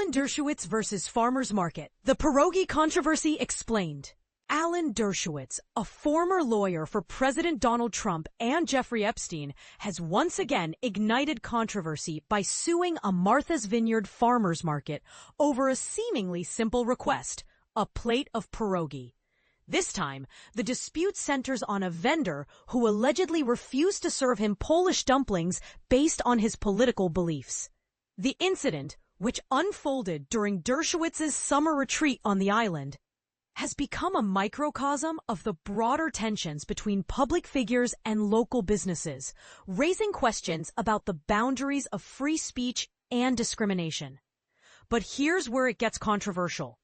Alan Dershowitz versus Farmers Market. The Pierogi controversy explained. Alan Dershowitz, a former lawyer for President Donald Trump and Jeffrey Epstein, has once again ignited controversy by suing a Martha's Vineyard farmers market over a seemingly simple request, a plate of pierogi. This time, the dispute centers on a vendor who allegedly refused to serve him Polish dumplings based on his political beliefs. The incident, which unfolded during Dershowitz's summer retreat on the island, has become a microcosm of the broader tensions between public figures and local businesses, raising questions about the boundaries of free speech and discrimination. But here's where it gets controversial.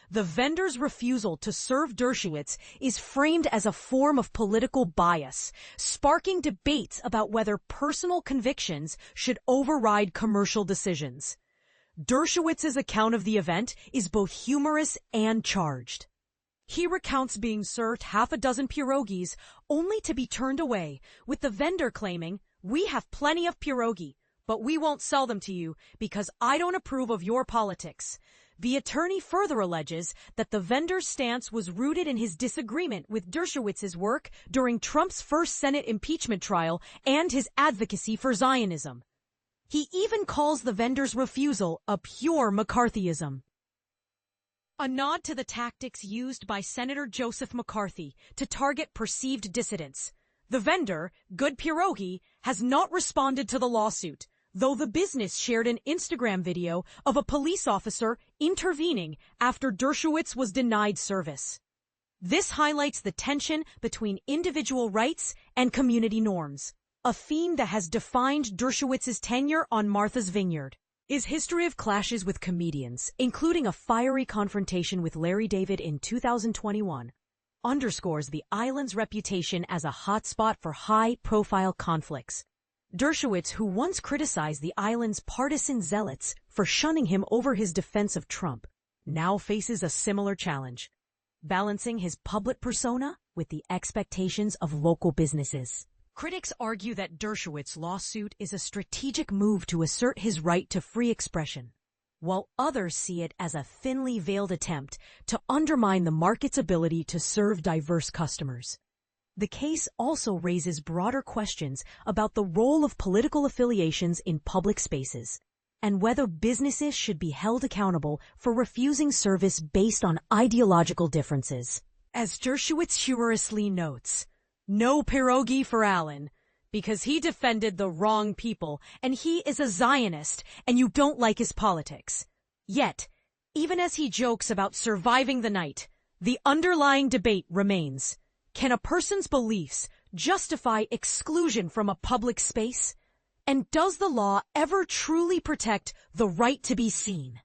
The vendor's refusal to serve Dershowitz is framed as a form of political bias, sparking debates about whether personal convictions should override commercial decisions. Dershowitz's account of the event is both humorous and charged. He recounts being served half a dozen pierogis only to be turned away, with the vendor claiming, "We have plenty of pierogi, but we won't sell them to you because I don't approve of your politics." The attorney further alleges that the vendor's stance was rooted in his disagreement with Dershowitz's work during Trump's first Senate impeachment trial and his advocacy for Zionism. He even calls the vendor's refusal a pure McCarthyism. A nod to the tactics used by Senator Joseph McCarthy to target perceived dissidents. The vendor, Good Pierogi, has not responded to the lawsuit, though the business shared an Instagram video of a police officer intervening after Dershowitz was denied service. This highlights the tension between individual rights and community norms, a theme that has defined Dershowitz's tenure on Martha's Vineyard. His history of clashes with comedians, including a fiery confrontation with Larry David in 2021, underscores the island's reputation as a hotspot for high-profile conflicts. Dershowitz, who once criticized the island's partisan zealots for shunning him over his defense of Trump, now faces a similar challenge, balancing his public persona with the expectations of local businesses. Critics argue that Dershowitz's lawsuit is a strategic move to assert his right to free expression, while others see it as a thinly veiled attempt to undermine the market's ability to serve diverse customers. The case also raises broader questions about the role of political affiliations in public spaces, and whether businesses should be held accountable for refusing service based on ideological differences. As Dershowitz humorously notes, no pierogi for Alan, because he defended the wrong people and he is a Zionist and you don't like his politics. Yet, even as he jokes about surviving the night, the underlying debate remains. Can a person's beliefs justify exclusion from a public space? And does the law ever truly protect the right to be seen?